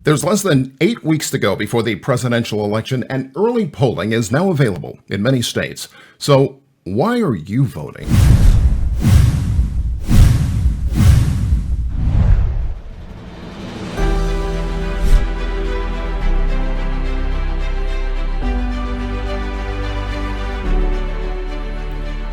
There's less than 8 weeks to go before the presidential election, and early polling is now available in many states. So, why are you voting?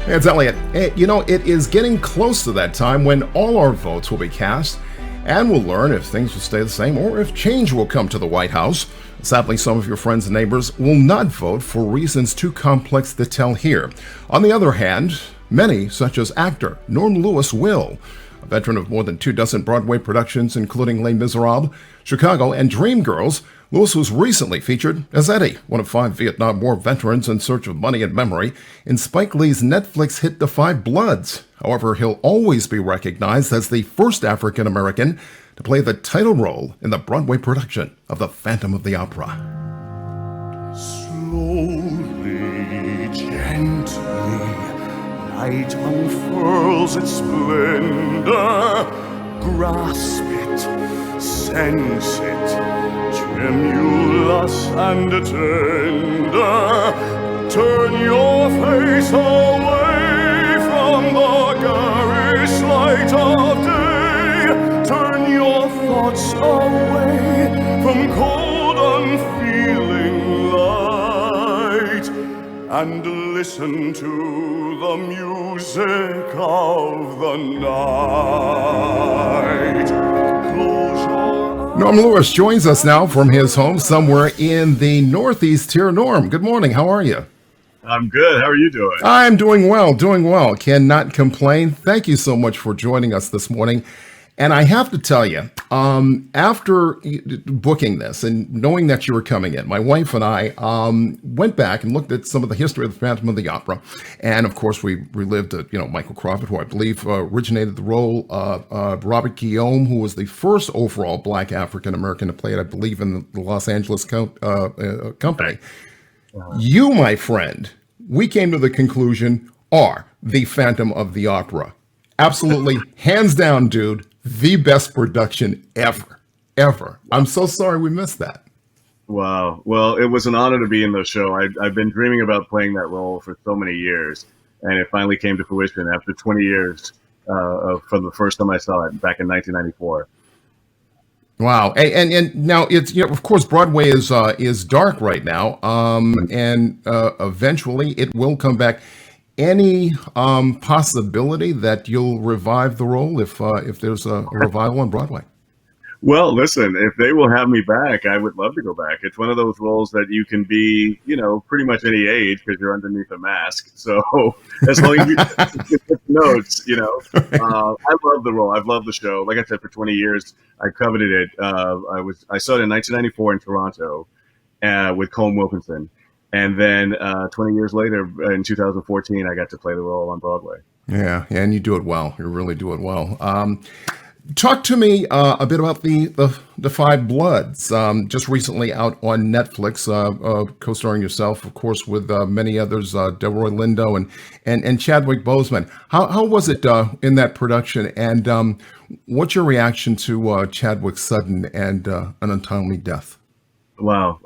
Hey, it's Elliot. Hey, it is getting close to that time when all our votes will be cast, and we'll learn if things will stay the same or if change will come to the White House. Sadly, some of your friends and neighbors will not vote for reasons too complex to tell here. On the other hand, many, such as actor Norm Lewis, will. A veteran of more than 24 Broadway productions, including Les Miserables, Chicago, and Dreamgirls, Lewis was recently featured as Eddie, one of 5 Vietnam War veterans in search of money and memory, in Spike Lee's Netflix hit The Five Bloods. However, he'll always be recognized as the first African American to play the title role in the Broadway production of The Phantom of the Opera. Slowly, gently, night unfurls its splendor. Grasp it, sense it, tremulous and tender. Turn your face away from the garish light of day. Turn your thoughts away from cold, unfeeling light, and listen to the music of the night. Close your eyes. Norm Lewis joins us now from his home somewhere in the Northeast here. Norm, good morning. How are you? I'm good. How are you doing? I'm doing well. Cannot complain. Thank you so much for joining us this morning. And I have to tell you, after booking this and knowing that you were coming in, my wife and I went back and looked at some of the history of the Phantom of the Opera. And of course, we relived, Michael Crawford, who I believe originated the role, Robert Guillaume, who was the first overall Black African-American to play it, I believe, in the Los Angeles company. You, my friend, we came to the conclusion, are the Phantom of the Opera. Absolutely, hands down, dude, the best production ever. I'm so sorry we missed that. Wow. Well, it was an honor to be in the show. I've been dreaming about playing that role for so many years, and it finally came to fruition after 20 years from the first time I saw it back in 1994. Wow. And now it's, of course, Broadway is dark right now, and eventually it will come back. Any possibility that you'll revive the role if there's a revival on Broadway? Well, listen, if they will have me back, I would love to go back. It's one of those roles that you can be, pretty much any age because you're underneath a mask. So as long as you get notes, I love the role. I've loved the show. Like I said, for 20 years, I coveted it. I saw it in 1994 in Toronto with Colm Wilkinson. And then 20 years later, in 2014, I got to play the role on Broadway. Yeah, and you do it well. You really do it well. Talk to me a bit about the Five Bloods. Just recently out on Netflix, co-starring yourself, of course, with many others, Delroy Lindo and Chadwick Boseman. How was it in that production? And what's your reaction to Chadwick's sudden and an untimely death? Wow.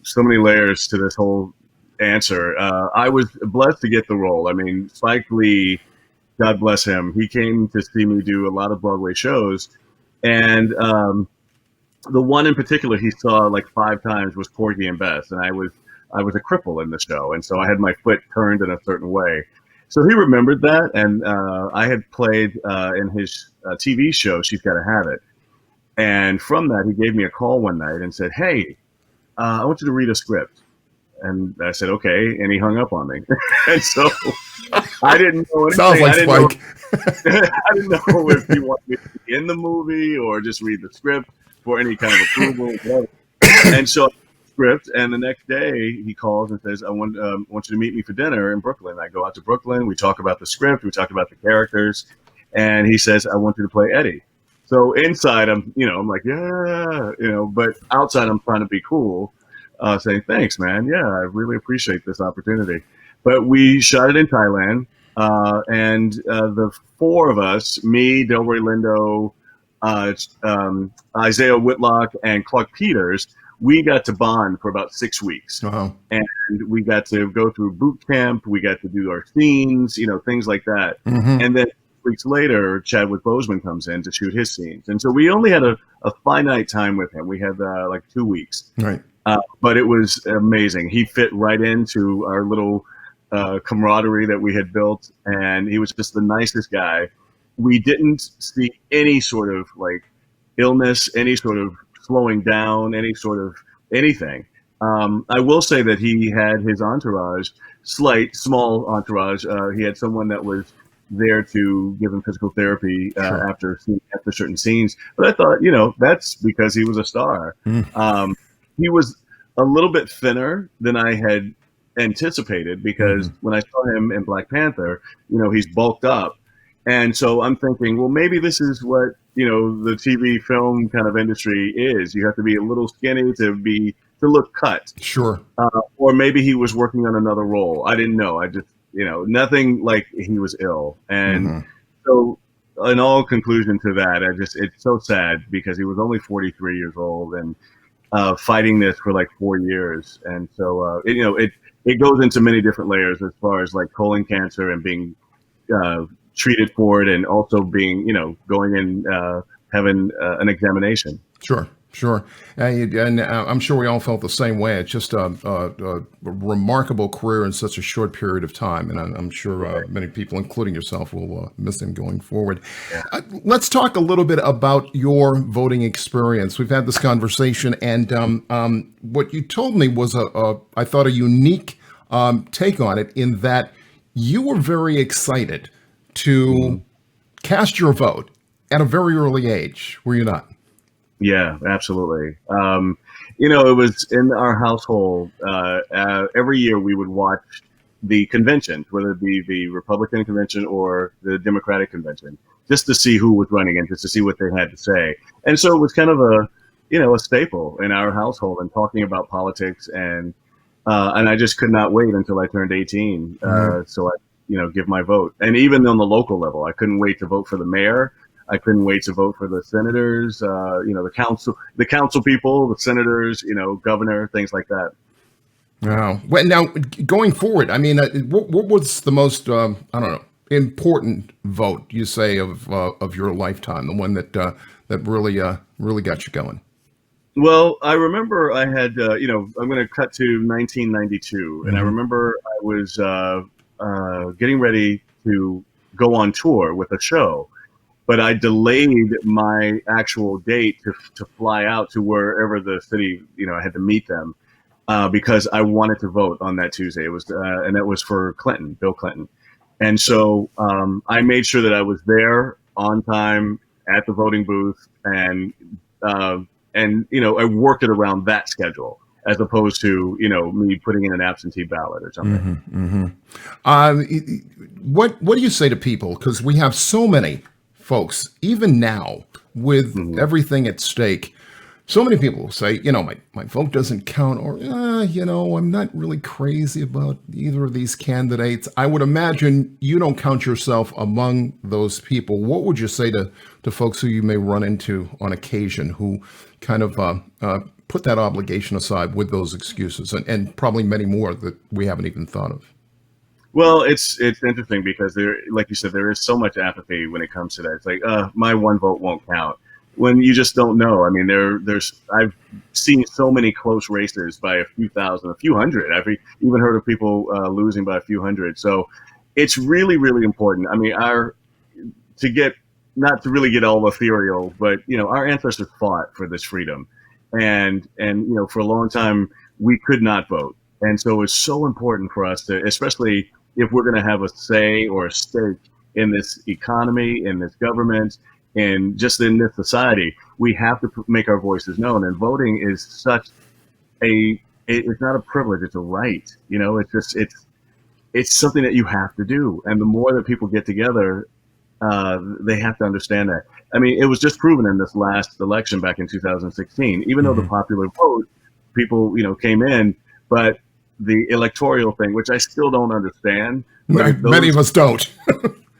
So many layers to this whole answer. I was blessed to get the role. I mean, Spike Lee, God bless him, he came to see me do a lot of Broadway shows. And the one in particular he saw like 5 times was Porgy and Bess. And I was a cripple in the show. And so I had my foot turned in a certain way. So he remembered that. And I had played in his TV show, She's Gotta Have It. And from that, he gave me a call one night and said, "Hey, I want you to read a script." And I said, "Okay." And he hung up on me. And so I didn't know anything. Sounds like Spike. I didn't know if he wanted me to be in the movie or just read the script for any kind of approval. Whatever. And so I read the script, and the next day he calls and says, I want you to meet me for dinner in Brooklyn. I go out to Brooklyn. We talk about the script. We talk about the characters. And he says, "I want you to play Eddie." So inside, I'm like, yeah, but outside, I'm trying to be cool, saying, "Thanks, man. Yeah, I really appreciate this opportunity." But we shot it in Thailand, and the 4 of us, me, Delroy Lindo, Isaiah Whitlock and Clark Peters, we got to bond for about 6 weeks. Uh-huh. And we got to go through boot camp. We got to do our scenes, things like that. Mm-hmm. And then weeks later, Chadwick Boseman comes in to shoot his scenes. And so we only had a finite time with him. We had like 2 weeks. Right. But it was amazing. He fit right into our little camaraderie that we had built. And he was just the nicest guy. We didn't see any sort of like illness, any sort of slowing down, any sort of anything. I will say that he had his entourage, small entourage. He had someone that was there to give him physical therapy after certain scenes. But I thought, that's because he was a star. He was a little bit thinner than I had anticipated because when I saw him in Black Panther, he's bulked up. And so I'm thinking, well, maybe this is what, the TV film kind of industry is. You have to be a little skinny to look cut. Sure. Or maybe he was working on another role. I didn't know. I just, nothing like he was ill. And so in all conclusion to that, it's so sad because he was only 43 years old and fighting this for like 4 years. And so, it goes into many different layers as far as like colon cancer and being treated for it, and also being, going in, having an examination. Sure. And I'm sure we all felt the same way. It's just a remarkable career in such a short period of time. And I'm sure many people, including yourself, will miss him going forward. Yeah. Let's talk a little bit about your voting experience. We've had this conversation, and what you told me was, I thought, a unique take on it, in that you were very excited to cast your vote at a very early age, were you not? Yeah, absolutely. It was in our household. Every year we would watch the conventions, whether it be the Republican convention or the Democratic convention, just to see who was running and just to see what they had to say. And so it was kind of a staple in our household, and talking about politics. And I just could not wait until I turned 18. So I, give my vote. And even on the local level, I couldn't wait to vote for the mayor. I couldn't wait to vote for the senators, the council people, the senators, governor, things like that. Wow. Well, now going forward, I mean, what was the most, important vote you say of your lifetime? The one that really got you going? Well, I remember I had, I'm going to cut to 1992, and I remember I was getting ready to go on tour with a show. But I delayed my actual date to fly out to wherever the city, I had to meet them, because I wanted to vote on that Tuesday. It was, and that was for Bill Clinton. And so I made sure that I was there on time at the voting booth, and I worked it around that schedule, as opposed to, me putting in an absentee ballot or something. What do you say to people? Because we have so many folks, even now, with everything at stake, so many people will say, my vote doesn't count, or, I'm not really crazy about either of these candidates. I would imagine you don't count yourself among those people. What would you say to folks who you may run into on occasion, who kind of put that obligation aside with those excuses, and probably many more that we haven't even thought of? Well, it's interesting because like you said, there is so much apathy when it comes to that. It's like, my one vote won't count, when you just don't know. I mean, I've seen so many close races by a few thousand, a few hundred. I've even heard of people losing by a few hundred. So it's really, really important. I mean, not to really get all ethereal, but our ancestors fought for this freedom, and for a long time we could not vote. And so it's so important for us to, especially if we're going to have a say or a stake in this economy, in this government, and just in this society, we have to make our voices known. And voting is it's not a privilege, it's a right. It's something that you have to do. And the more that people get together, they have to understand that. I mean, it was just proven in this last election back in 2016, even though the popular vote, people, came in, but the electoral thing, which I still don't understand. Many of us don't.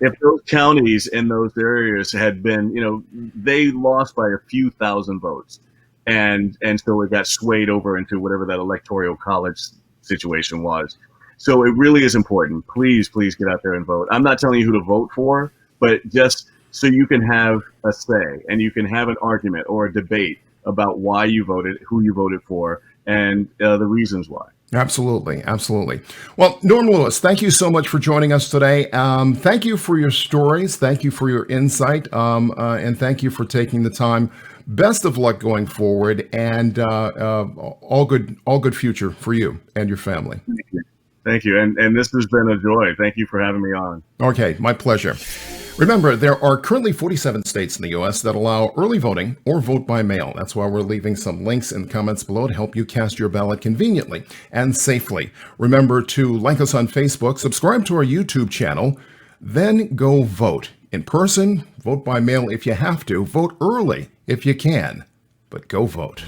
if those counties in those areas had been, they lost by a few thousand votes, and so it got swayed over into whatever that electoral college situation was. So it really is important. Please, please get out there and vote. I'm not telling you who to vote for, but just so you can have a say and you can have an argument or a debate about why you voted, who you voted for, and the reasons why. Absolutely. Absolutely. Well, Norm Lewis, thank you so much for joining us today. Thank you for your stories. Thank you for your insight. And thank you for taking the time. Best of luck going forward, and all good future for you and your family. Thank you. And this has been a joy. Thank you for having me on. Okay, my pleasure. Remember, there are currently 47 states in the U.S. that allow early voting or vote by mail. That's why we're leaving some links in the comments below to help you cast your ballot conveniently and safely. Remember to like us on Facebook, subscribe to our YouTube channel, then go vote. In person, vote by mail if you have to, vote early if you can, but go vote.